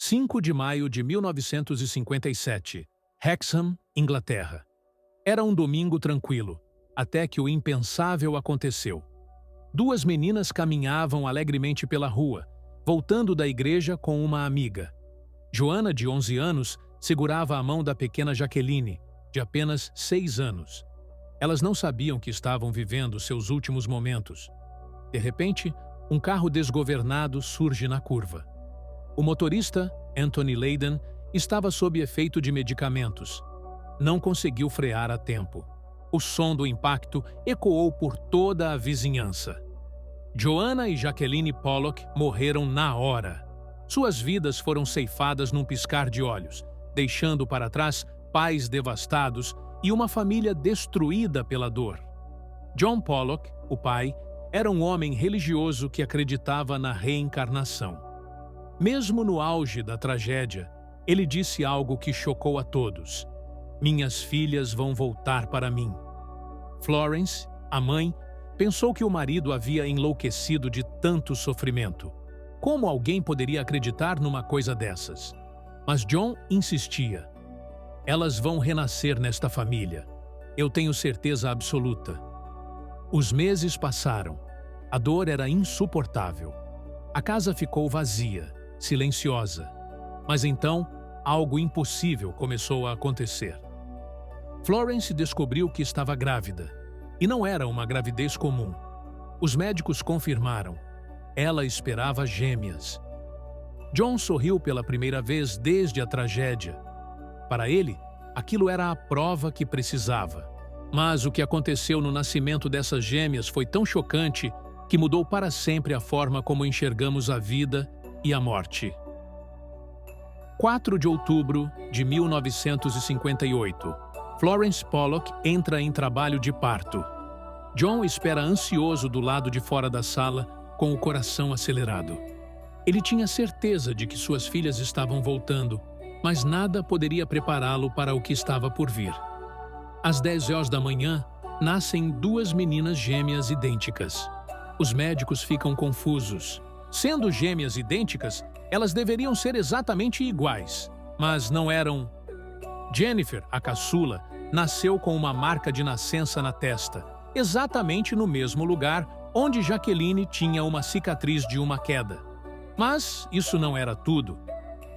5 de maio de 1957, Hexham, Inglaterra. Era um domingo tranquilo, até que o impensável aconteceu. Duas meninas caminhavam alegremente pela rua, voltando da igreja com uma amiga. Joana, de 11 anos, segurava a mão da pequena Jaqueline, de apenas 6 anos. Elas não sabiam que estavam vivendo seus últimos momentos. De repente, um carro desgovernado surge na curva. O motorista, Anthony Leyden, estava sob efeito de medicamentos. Não conseguiu frear a tempo. O som do impacto ecoou por toda a vizinhança. Joana e Jacqueline Pollock morreram na hora. Suas vidas foram ceifadas num piscar de olhos, deixando para trás pais devastados e uma família destruída pela dor. John Pollock, o pai, era um homem religioso que acreditava na reencarnação. Mesmo no auge da tragédia, ele disse algo que chocou a todos: "Minhas filhas vão voltar para mim." Florence, a mãe, pensou que o marido havia enlouquecido de tanto sofrimento. Como alguém poderia acreditar numa coisa dessas? Mas John insistia. "Elas vão renascer nesta família. Eu tenho certeza absoluta." Os meses passaram. A dor era insuportável. A casa ficou vazia, silenciosa. Mas então, algo impossível começou a acontecer. Florence descobriu que estava grávida. E não era uma gravidez comum. Os médicos confirmaram. Ela esperava gêmeas. John sorriu pela primeira vez desde a tragédia. Para ele, aquilo era a prova que precisava. Mas o que aconteceu no nascimento dessas gêmeas foi tão chocante que mudou para sempre a forma como enxergamos a vida e a morte. 4 de outubro de 1958. Florence Pollock entra em trabalho de parto. John espera ansioso do lado de fora da sala, com o coração acelerado. Ele tinha certeza de que suas filhas estavam voltando, mas nada poderia prepará-lo para o que estava por vir. Às 10 horas da manhã, nascem duas meninas gêmeas idênticas. Os médicos ficam confusos. Sendo gêmeas idênticas, elas deveriam ser exatamente iguais, mas não eram. Jennifer, a caçula, nasceu com uma marca de nascença na testa, exatamente no mesmo lugar onde Jacqueline tinha uma cicatriz de uma queda. Mas isso não era tudo.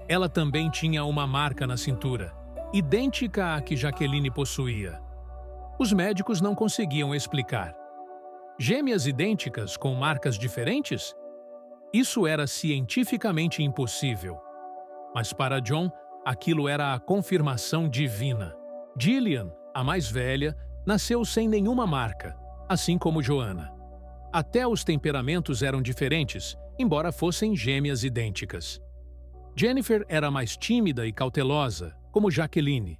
Ela também tinha uma marca na cintura, idêntica à que Jacqueline possuía. Os médicos não conseguiam explicar. Gêmeas idênticas com marcas diferentes? Isso era cientificamente impossível. Mas para John, aquilo era a confirmação divina. Gillian, a mais velha, nasceu sem nenhuma marca, assim como Joana. Até os temperamentos eram diferentes, embora fossem gêmeas idênticas. Jennifer era mais tímida e cautelosa, como Jacqueline.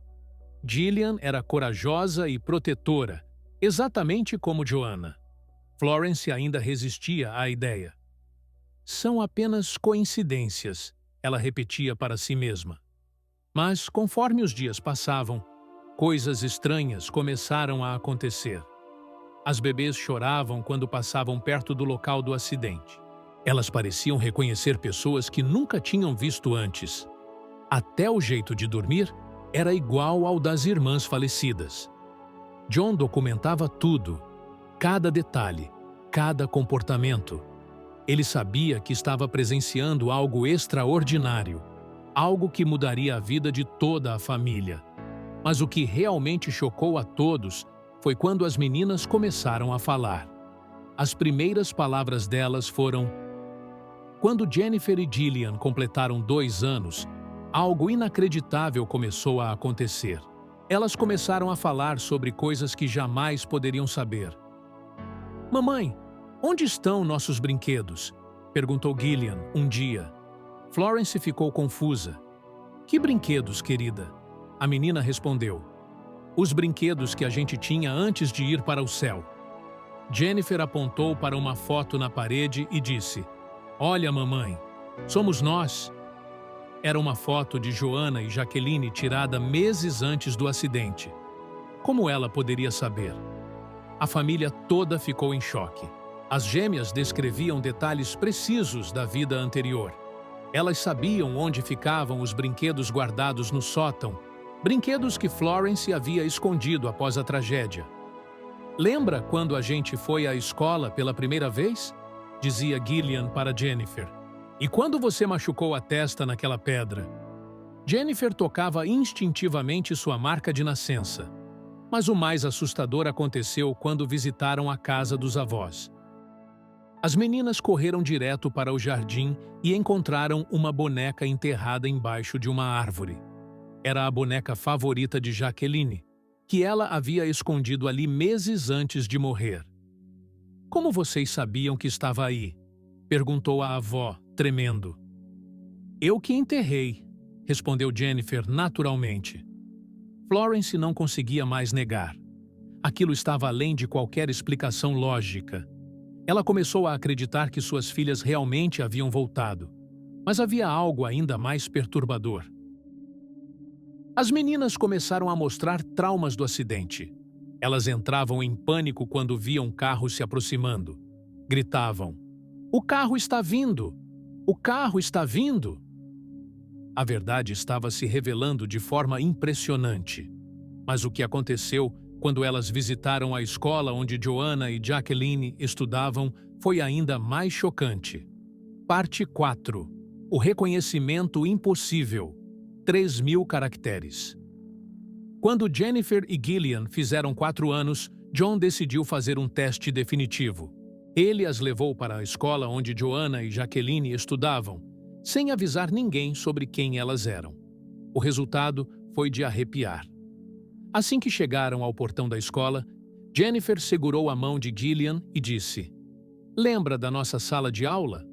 Gillian era corajosa e protetora, exatamente como Joana. Florence ainda resistia à ideia. "São apenas coincidências", ela repetia para si mesma. Mas, conforme os dias passavam, coisas estranhas começaram a acontecer. As bebês choravam quando passavam perto do local do acidente. Elas pareciam reconhecer pessoas que nunca tinham visto antes. Até o jeito de dormir era igual ao das irmãs falecidas. John documentava tudo, cada detalhe, cada comportamento. Ele sabia que estava presenciando algo extraordinário, algo que mudaria a vida de toda a família. Mas o que realmente chocou a todos foi quando as meninas começaram a falar. As primeiras palavras delas foram: quando Jennifer e Gillian completaram 2 anos, algo inacreditável começou a acontecer. Elas começaram a falar sobre coisas que jamais poderiam saber. "Mamãe, onde estão nossos brinquedos?" perguntou Gillian um dia. Florence ficou confusa. "Que brinquedos, querida?" A menina respondeu: "Os brinquedos que a gente tinha antes de ir para o céu." Jennifer apontou para uma foto na parede e disse: "Olha, mamãe, somos nós." Era uma foto de Joana e Jacqueline tirada meses antes do acidente. Como ela poderia saber? A família toda ficou em choque. As gêmeas descreviam detalhes precisos da vida anterior. Elas sabiam onde ficavam os brinquedos guardados no sótão, brinquedos que Florence havia escondido após a tragédia. "Lembra quando a gente foi à escola pela primeira vez?" dizia Gillian para Jennifer. "E quando você machucou a testa naquela pedra?" Jennifer tocava instintivamente sua marca de nascença. Mas o mais assustador aconteceu quando visitaram a casa dos avós. As meninas correram direto para o jardim e encontraram uma boneca enterrada embaixo de uma árvore. Era a boneca favorita de Jacqueline, que ela havia escondido ali meses antes de morrer. "Como vocês sabiam que estava aí?" perguntou a avó, tremendo. "Eu que enterrei", respondeu Jennifer naturalmente. Florence não conseguia mais negar. Aquilo estava além de qualquer explicação lógica. Ela começou a acreditar que suas filhas realmente haviam voltado. Mas havia algo ainda mais perturbador. As meninas começaram a mostrar traumas do acidente. Elas entravam em pânico quando viam um carro se aproximando. Gritavam: "O carro está vindo! O carro está vindo!" A verdade estava se revelando de forma impressionante. Mas o que aconteceu quando elas visitaram a escola onde Joanna e Jacqueline estudavam foi ainda mais chocante. Parte 4. O reconhecimento impossível. 3.000 caracteres. Quando Jennifer e Gillian fizeram 4 anos, John decidiu fazer um teste definitivo. Ele as levou para a escola onde Joanna e Jacqueline estudavam, sem avisar ninguém sobre quem elas eram. O resultado foi de arrepiar. Assim que chegaram ao portão da escola, Jennifer segurou a mão de Gillian e disse: "Lembra da nossa sala de aula?"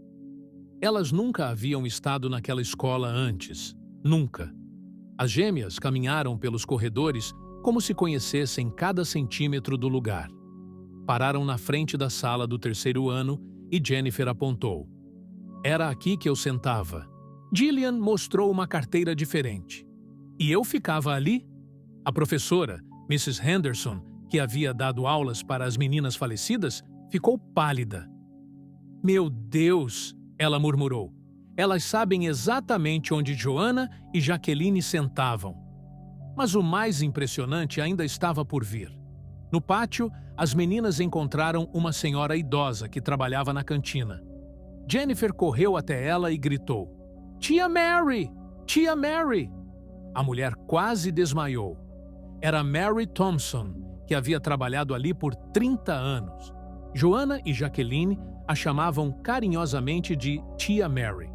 Elas nunca haviam estado naquela escola antes. Nunca. As gêmeas caminharam pelos corredores como se conhecessem cada centímetro do lugar. Pararam na frente da sala do 3º ano e Jennifer apontou: "Era aqui que eu sentava." Gillian mostrou uma carteira diferente. "E eu ficava ali?" A professora, Mrs. Henderson, que havia dado aulas para as meninas falecidas, ficou pálida. "Meu Deus!" ela murmurou. "Elas sabem exatamente onde Joanna e Jacqueline sentavam." Mas o mais impressionante ainda estava por vir. No pátio, as meninas encontraram uma senhora idosa que trabalhava na cantina. Jennifer correu até ela e gritou: "Tia Mary! Tia Mary!" A mulher quase desmaiou. Era Mary Thompson, que havia trabalhado ali por 30 anos. Joanna e Jacqueline a chamavam carinhosamente de Tia Mary.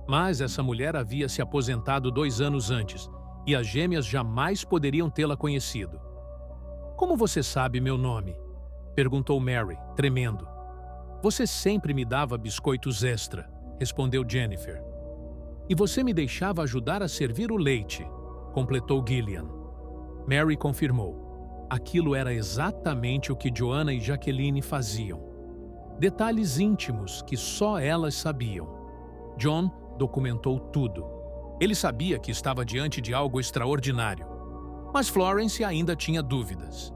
Mas essa mulher havia se aposentado 2 anos antes, e as gêmeas jamais poderiam tê-la conhecido. "Como você sabe meu nome?" perguntou Mary, tremendo. "Você sempre me dava biscoitos extra", respondeu Jennifer. "E você me deixava ajudar a servir o leite", completou Gillian. Mary confirmou. Aquilo era exatamente o que Joanna e Jacqueline faziam. Detalhes íntimos que só elas sabiam. John documentou tudo. Ele sabia que estava diante de algo extraordinário. Mas Florence ainda tinha dúvidas.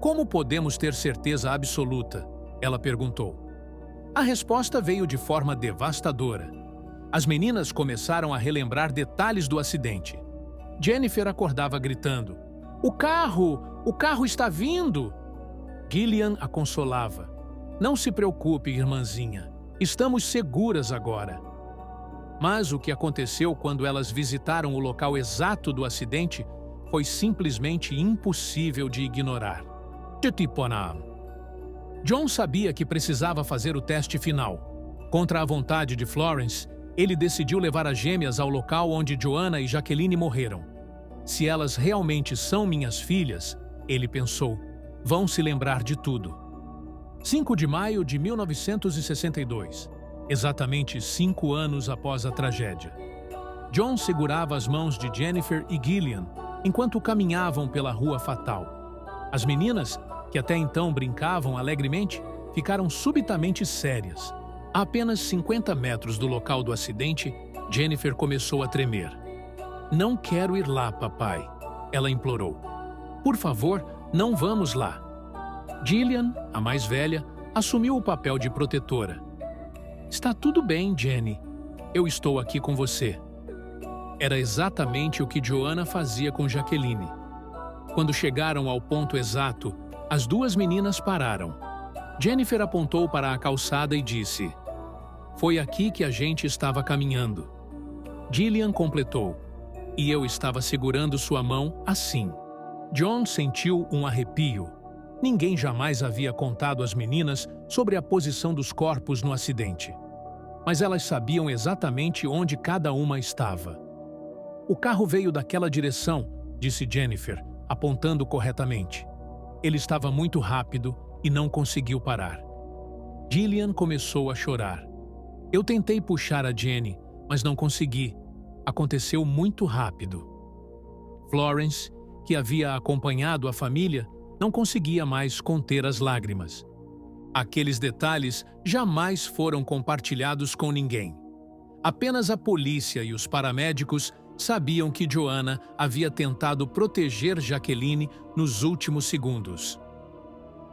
"Como podemos ter certeza absoluta?" ela perguntou. A resposta veio de forma devastadora. As meninas começaram a relembrar detalhes do acidente. Jennifer acordava gritando: O carro está vindo!" Gillian a consolava: "Não se preocupe, irmãzinha. Estamos seguras agora." Mas o que aconteceu quando elas visitaram o local exato do acidente foi simplesmente impossível de ignorar. John sabia que precisava fazer o teste final. Contra a vontade de Florence, ele decidiu levar as gêmeas ao local onde Joanna e Jacqueline morreram. Se elas realmente são minhas filhas, ele pensou, vão se lembrar de tudo. 5 de maio de 1962, exatamente 5 anos após a tragédia. John segurava as mãos de Jennifer e Gillian enquanto caminhavam pela rua fatal. As meninas, que até então brincavam alegremente, ficaram subitamente sérias. A apenas 50 metros do local do acidente, Jennifer começou a tremer. "Não quero ir lá, papai", ela implorou. "Por favor, não vamos lá." Gillian, a mais velha, assumiu o papel de protetora. "Está tudo bem, Jenny. Eu estou aqui com você. Era exatamente o que Joanna fazia com Jacqueline. Quando chegaram ao ponto exato, as duas meninas pararam. Jennifer apontou para a calçada e disse: "Foi aqui que a gente estava caminhando." Gillian completou: "E eu estava segurando sua mão assim." John sentiu um arrepio. Ninguém jamais havia contado às meninas sobre a posição dos corpos no acidente. Mas elas sabiam exatamente onde cada uma estava. "O carro veio daquela direção", disse Jennifer, apontando corretamente. "Ele estava muito rápido e não conseguiu parar." Gillian começou a chorar. "Eu tentei puxar a Jenny, mas não consegui. Aconteceu muito rápido." Florence, que havia acompanhado a família, não conseguia mais conter as lágrimas. Aqueles detalhes jamais foram compartilhados com ninguém. Apenas a polícia e os paramédicos sabiam que Joanna havia tentado proteger Jacqueline nos últimos segundos.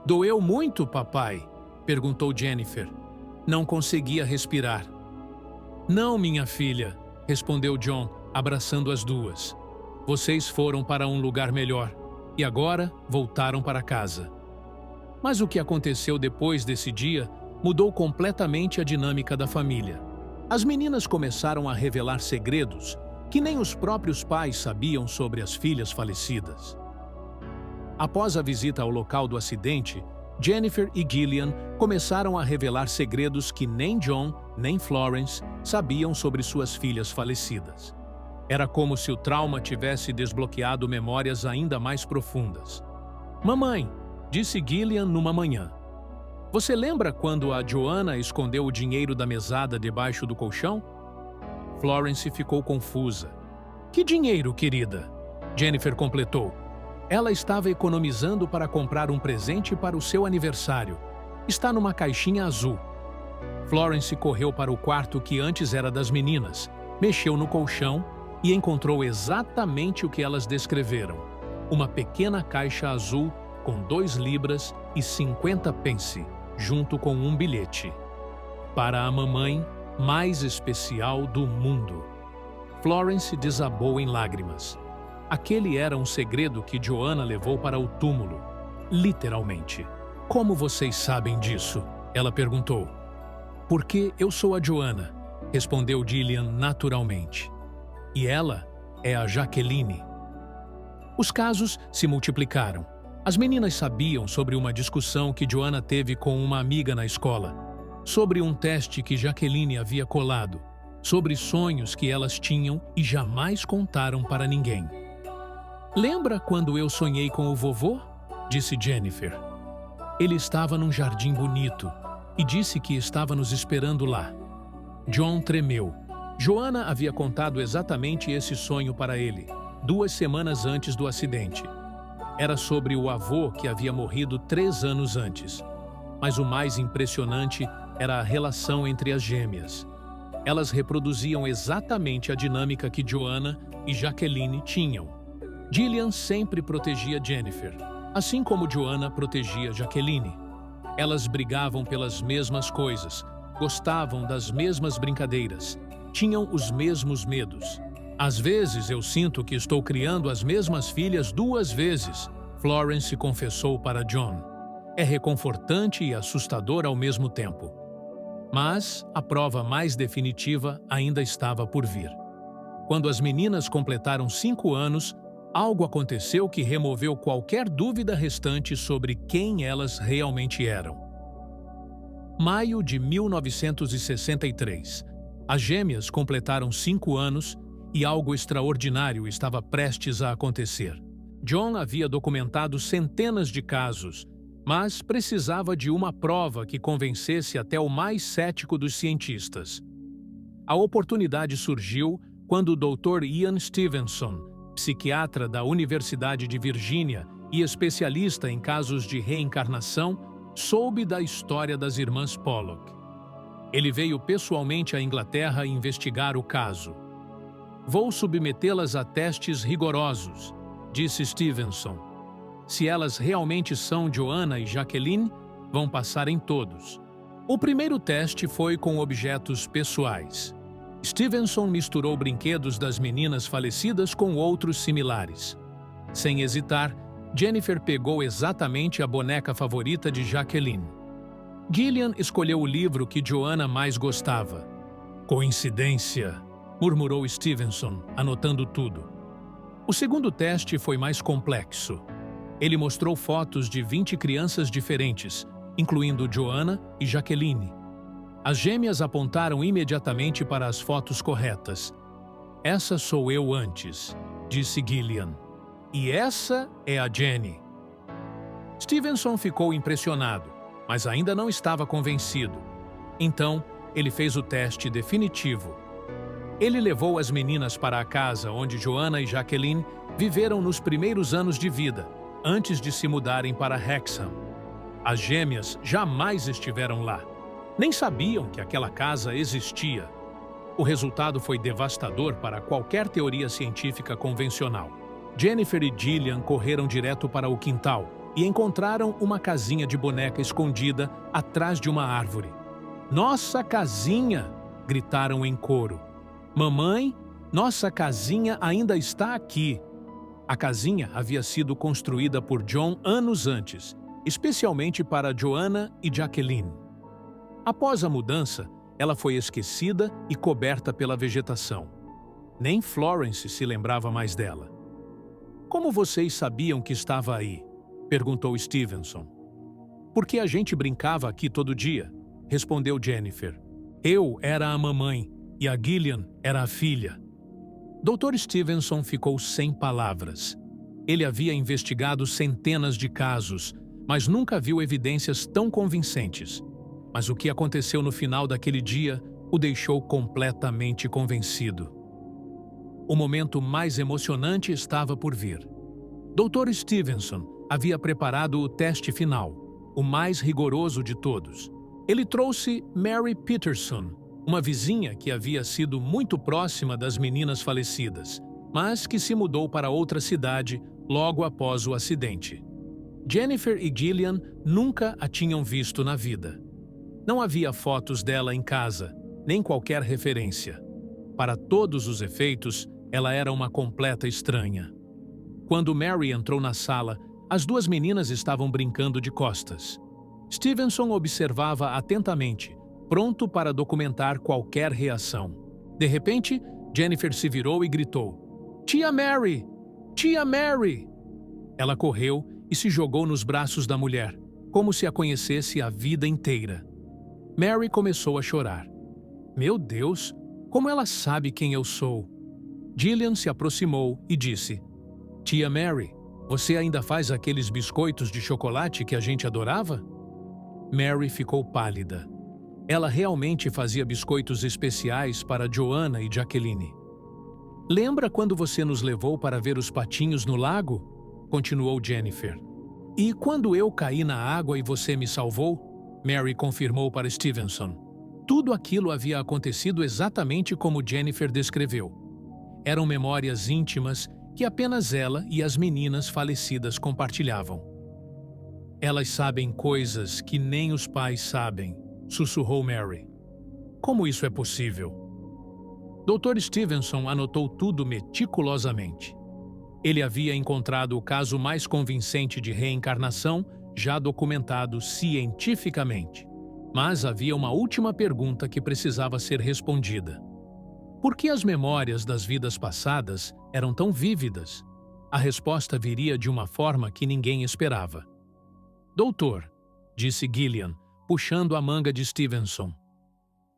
"Doeu muito, papai?" perguntou Jennifer. Não conseguia respirar. "Não, minha filha", respondeu John, abraçando as duas. "Vocês foram para um lugar melhor e agora voltaram para casa." Mas o que aconteceu depois desse dia mudou completamente a dinâmica da família. As meninas começaram a revelar segredos que nem os próprios pais sabiam sobre as filhas falecidas. Após a visita ao local do acidente, Jennifer e Gillian começaram a revelar segredos que nem John nem Florence sabiam sobre suas filhas falecidas. Era como se o trauma tivesse desbloqueado memórias ainda mais profundas. "Mamãe", disse Gillian numa manhã, "você lembra quando a Joanna escondeu o dinheiro da mesada debaixo do colchão?" Florence ficou confusa. "Que dinheiro, querida?" Jennifer completou. "Ela estava economizando para comprar um presente para o seu aniversário. Está numa caixinha azul." Florence correu para o quarto que antes era das meninas, mexeu no colchão e encontrou exatamente o que elas descreveram: uma pequena caixa azul com 2 libras e 50 pence, junto com um bilhete. "Para a mamãe mais especial do mundo." Florence desabou em lágrimas. Aquele era um segredo que Joanna levou para o túmulo, literalmente. "Como vocês sabem disso?" ela perguntou. "Porque eu sou a Joanna", respondeu Gillian naturalmente. "E ela é a Jacqueline." Os casos se multiplicaram. As meninas sabiam sobre uma discussão que Joanna teve com uma amiga na escola, sobre um teste que Jacqueline havia colado, sobre sonhos que elas tinham e jamais contaram para ninguém. "Lembra quando eu sonhei com o vovô?" disse Jennifer. "Ele estava num jardim bonito e disse que estava nos esperando lá." John tremeu. Joanna havia contado exatamente esse sonho para ele, 2 semanas antes do acidente. Era sobre o avô que havia morrido 3 anos antes. Mas o mais impressionante era a relação entre as gêmeas. Elas reproduziam exatamente a dinâmica que Joanna e Jacqueline tinham. Gillian sempre protegia Jennifer, assim como Joanna protegia Jacqueline. Elas brigavam pelas mesmas coisas, gostavam das mesmas brincadeiras, tinham os mesmos medos. "Às vezes eu sinto que estou criando as mesmas filhas 2 vezes", Florence confessou para John. "É reconfortante e assustador ao mesmo tempo." Mas a prova mais definitiva ainda estava por vir. Quando as meninas completaram 5 anos, algo aconteceu que removeu qualquer dúvida restante sobre quem elas realmente eram. Maio de 1963. As gêmeas completaram 5 anos e algo extraordinário estava prestes a acontecer. John havia documentado centenas de casos, mas precisava de uma prova que convencesse até o mais cético dos cientistas. A oportunidade surgiu quando o Dr. Ian Stevenson, psiquiatra da Universidade de Virgínia e especialista em casos de reencarnação, soube da história das irmãs Pollock. Ele veio pessoalmente à Inglaterra investigar o caso. "Vou submetê-las a testes rigorosos", disse Stevenson. "Se elas realmente são Joanna e Jacqueline, vão passar em todos." O primeiro teste foi com objetos pessoais. Stevenson misturou brinquedos das meninas falecidas com outros similares. Sem hesitar, Jennifer pegou exatamente a boneca favorita de Jacqueline. Gillian escolheu o livro que Joanna mais gostava. Coincidência, murmurou Stevenson, anotando tudo. O segundo teste foi mais complexo. Ele mostrou fotos de 20 crianças diferentes, incluindo Joanna e Jacqueline. As gêmeas apontaram imediatamente para as fotos corretas. Essa sou eu antes, disse Gillian. E essa é a Jenny. Stevenson ficou impressionado, mas ainda não estava convencido. Então, ele fez o teste definitivo. Ele levou as meninas para a casa onde Joanna e Jacqueline viveram nos primeiros anos de vida, antes de se mudarem para Hexham. As gêmeas jamais estiveram lá. Nem sabiam que aquela casa existia. O resultado foi devastador para qualquer teoria científica convencional. Jennifer e Gillian correram direto para o quintal e encontraram uma casinha de boneca escondida atrás de uma árvore. "Nossa casinha!" gritaram em coro. "Mamãe, nossa casinha ainda está aqui." A casinha havia sido construída por John anos antes, especialmente para Joanna e Jacqueline. Após a mudança, ela foi esquecida e coberta pela vegetação. Nem Florence se lembrava mais dela. "Como vocês sabiam que estava aí?" perguntou Stevenson. "Porque a gente brincava aqui todo dia", respondeu Jennifer. "Eu era a mamãe e a Gillian era a filha." Dr. Stevenson ficou sem palavras. Ele havia investigado centenas de casos, mas nunca viu evidências tão convincentes. Mas o que aconteceu no final daquele dia o deixou completamente convencido. O momento mais emocionante estava por vir. Dr. Stevenson havia preparado o teste final, o mais rigoroso de todos. Ele trouxe Mary Peterson, uma vizinha que havia sido muito próxima das meninas falecidas, mas que se mudou para outra cidade logo após o acidente. Jennifer e Gillian nunca a tinham visto na vida. Não havia fotos dela em casa, nem qualquer referência. Para todos os efeitos, ela era uma completa estranha. Quando Mary entrou na sala, as duas meninas estavam brincando de costas. Stevenson observava atentamente, pronto para documentar qualquer reação. De repente, Jennifer se virou e gritou: "Tia Mary! Tia Mary!" Ela correu e se jogou nos braços da mulher, como se a conhecesse a vida inteira. Mary começou a chorar. "Meu Deus, como ela sabe quem eu sou?" Gillian se aproximou e disse: "Tia Mary, você ainda faz aqueles biscoitos de chocolate que a gente adorava?" Mary ficou pálida. Ela realmente fazia biscoitos especiais para Joanna e Jacqueline. "Lembra quando você nos levou para ver os patinhos no lago?" continuou Jennifer. "E quando eu caí na água e você me salvou?" Mary confirmou para Stevenson. Tudo aquilo havia acontecido exatamente como Jennifer descreveu. Eram memórias íntimas que apenas ela e as meninas falecidas compartilhavam. "Elas sabem coisas que nem os pais sabem", sussurrou Mary. "Como isso é possível?" Dr. Stevenson anotou tudo meticulosamente. Ele havia encontrado o caso mais convincente de reencarnação já documentado cientificamente. Mas havia uma última pergunta que precisava ser respondida. Por que as memórias das vidas passadas eram tão vívidas? A resposta viria de uma forma que ninguém esperava. "Doutor", disse Gillian, puxando a manga de Stevenson.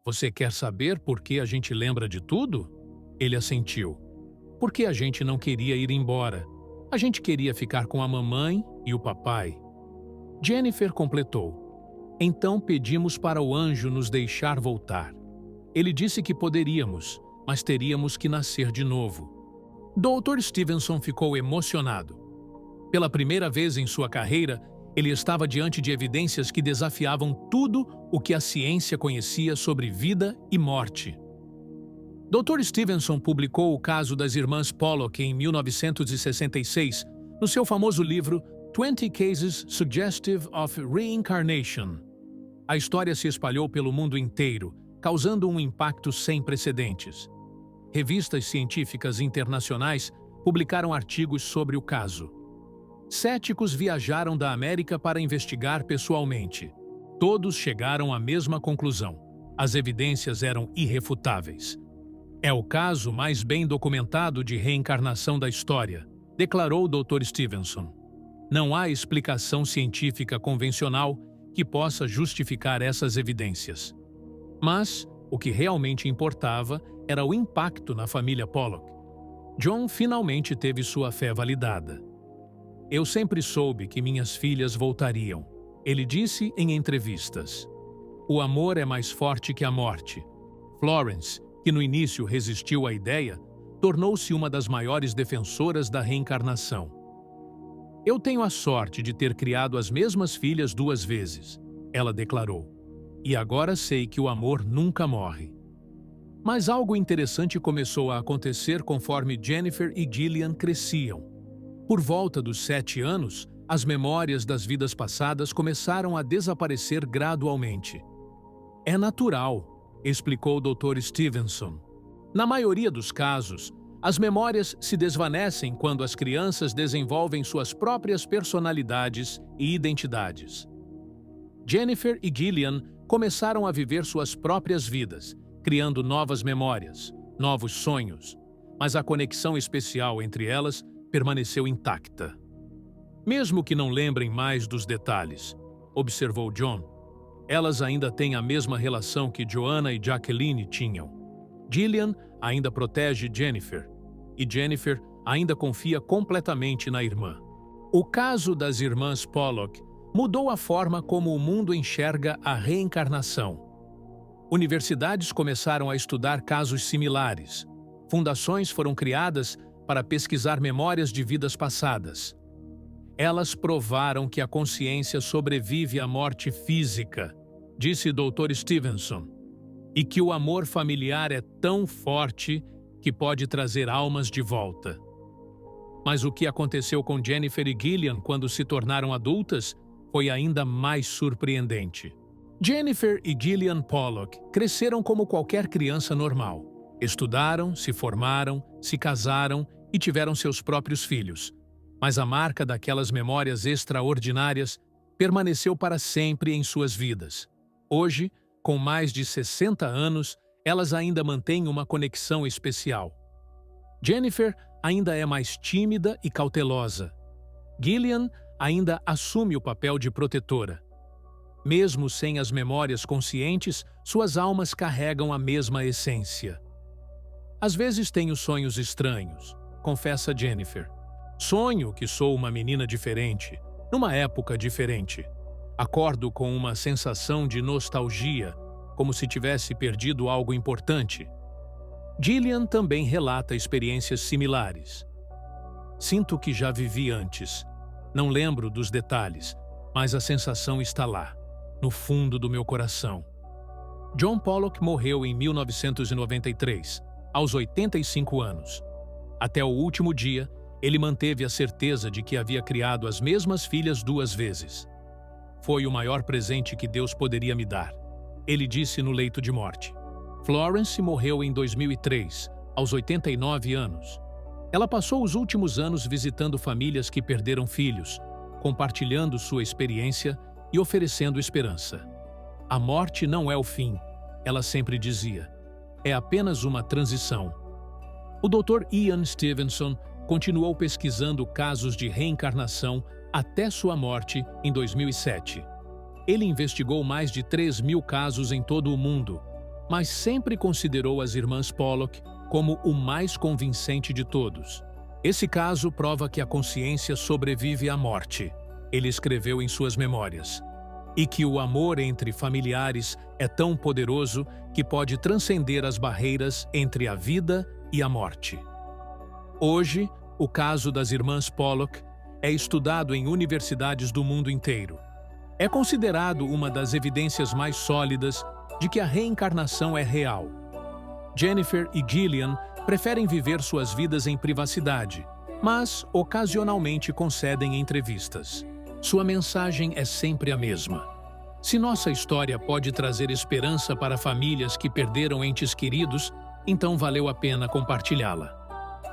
"Você quer saber por que a gente lembra de tudo?" Ele assentiu. "Porque a gente não queria ir embora. A gente queria ficar com a mamãe e o papai." Jennifer completou: "Então pedimos para o anjo nos deixar voltar. Ele disse que poderíamos, mas teríamos que nascer de novo." Dr. Stevenson ficou emocionado. Pela primeira vez em sua carreira, ele estava diante de evidências que desafiavam tudo o que a ciência conhecia sobre vida e morte. Dr. Stevenson publicou o caso das irmãs Pollock em 1966, no seu famoso livro 20 Cases Suggestive of Reincarnation. A história se espalhou pelo mundo inteiro, causando um impacto sem precedentes. Revistas científicas internacionais publicaram artigos sobre o caso. Céticos viajaram da América para investigar pessoalmente. Todos chegaram à mesma conclusão: as evidências eram irrefutáveis. É o caso mais bem documentado de reencarnação da história, declarou o Dr. Stevenson. Não há explicação científica convencional que possa justificar essas evidências. Mas o que realmente importava era o impacto na família Pollock. John finalmente teve sua fé validada. Eu sempre soube que minhas filhas voltariam, ele disse em entrevistas. O amor é mais forte que a morte. Florence, que no início resistiu à ideia, tornou-se uma das maiores defensoras da reencarnação. Eu tenho a sorte de ter criado as mesmas filhas 2 vezes, ela declarou. E agora sei que o amor nunca morre. Mas algo interessante começou a acontecer conforme Jennifer e Gillian cresciam. Por volta dos 7 anos, as memórias das vidas passadas começaram a desaparecer gradualmente. É natural, explicou o Dr. Stevenson. Na maioria dos casos, as memórias se desvanecem quando as crianças desenvolvem suas próprias personalidades e identidades. Jennifer e Gillian começaram a viver suas próprias vidas, criando novas memórias, novos sonhos, mas a conexão especial entre elas permaneceu intacta. Mesmo que não lembrem mais dos detalhes, observou John, elas ainda têm a mesma relação que Joanna e Jacqueline tinham. Gillian ainda protege Jennifer, e Jennifer ainda confia completamente na irmã. O caso das irmãs Pollock mudou a forma como o mundo enxerga a reencarnação. Universidades começaram a estudar casos similares. Fundações foram criadas para pesquisar memórias de vidas passadas. Elas provaram que a consciência sobrevive à morte física, disse Dr. Stevenson, e que o amor familiar é tão forte que pode trazer almas de volta. Mas o que aconteceu com Jennifer e Gillian quando se tornaram adultas foi ainda mais surpreendente. Jennifer e Gillian Pollock cresceram como qualquer criança normal. Estudaram, se formaram, se casaram e tiveram seus próprios filhos. Mas a marca daquelas memórias extraordinárias permaneceu para sempre em suas vidas. Hoje, com mais de 60 anos, elas ainda mantêm uma conexão especial. Jennifer ainda é mais tímida e cautelosa. Gillian ainda assume o papel de protetora. Mesmo sem as memórias conscientes, suas almas carregam a mesma essência. Às vezes tenho sonhos estranhos, confessa Jennifer. Sonho que sou uma menina diferente, numa época diferente. Acordo com uma sensação de nostalgia, como se tivesse perdido algo importante. Gillian também relata experiências similares. Sinto que já vivi antes. Não lembro dos detalhes, mas a sensação está lá, no fundo do meu coração. John Pollock morreu em 1993, aos 85 anos. Até o último dia, ele manteve a certeza de que havia criado as mesmas filhas 2 vezes. Foi o maior presente que Deus poderia me dar, ele disse no leito de morte. Florence morreu em 2003, aos 89 anos. Ela passou os últimos anos visitando famílias que perderam filhos, compartilhando sua experiência e oferecendo esperança. A morte não é o fim, ela sempre dizia. É apenas uma transição. O Dr. Ian Stevenson continuou pesquisando casos de reencarnação até sua morte em 2007. Ele investigou mais de 3.000 casos em todo o mundo, mas sempre considerou as irmãs Pollock como o mais convincente de todos. Esse caso prova que a consciência sobrevive à morte, ele escreveu em suas memórias, e que o amor entre familiares é tão poderoso que pode transcender as barreiras entre a vida e a morte. Hoje, o caso das irmãs Pollock é estudado em universidades do mundo inteiro. É considerado uma das evidências mais sólidas de que a reencarnação é real. Jennifer e Gillian preferem viver suas vidas em privacidade, mas ocasionalmente concedem entrevistas. Sua mensagem é sempre a mesma. Se nossa história pode trazer esperança para famílias que perderam entes queridos, então valeu a pena compartilhá-la.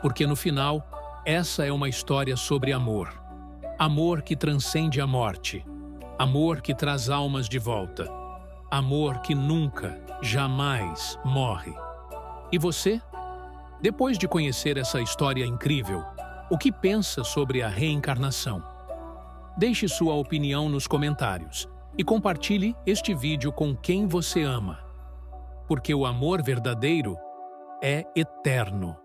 Porque no final, essa é uma história sobre amor. Amor que transcende a morte. Amor que traz almas de volta. Amor que nunca, jamais morre. E você? Depois de conhecer essa história incrível, o que pensa sobre a reencarnação? Deixe sua opinião nos comentários e compartilhe este vídeo com quem você ama. Porque o amor verdadeiro é eterno.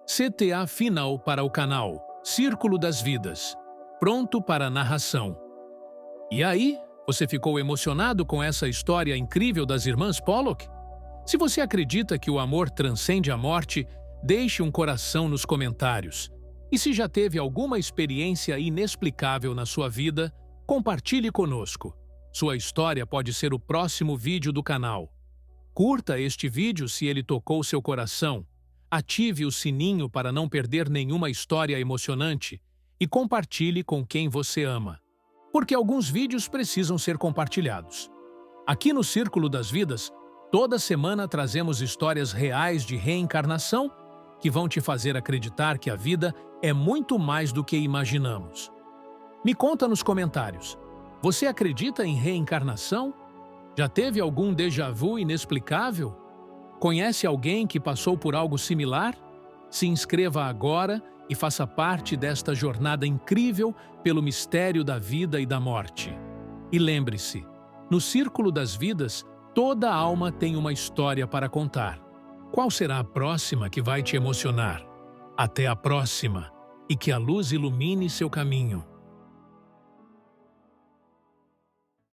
CTA final para o canal Círculo das Vidas. Pronto para a narração. E aí, você ficou emocionado com essa história incrível das irmãs Pollock? Se você acredita que o amor transcende a morte, deixe um coração nos comentários. E se já teve alguma experiência inexplicável na sua vida, compartilhe conosco. Sua história pode ser o próximo vídeo do canal. Curta este vídeo se ele tocou seu coração, ative o sininho para não perder nenhuma história emocionante e compartilhe com quem você ama. Porque alguns vídeos precisam ser compartilhados. Aqui no Círculo das Vidas, toda semana trazemos histórias reais de reencarnação que vão te fazer acreditar que a vida é muito mais do que imaginamos. Me conta nos comentários, você acredita em reencarnação? Já teve algum déjà vu inexplicável? Conhece alguém que passou por algo similar? Se inscreva agora e faça parte desta jornada incrível pelo mistério da vida e da morte. E lembre-se, no Círculo das Vidas, toda alma tem uma história para contar. Qual será a próxima que vai te emocionar? Até a próxima, e que a luz ilumine seu caminho.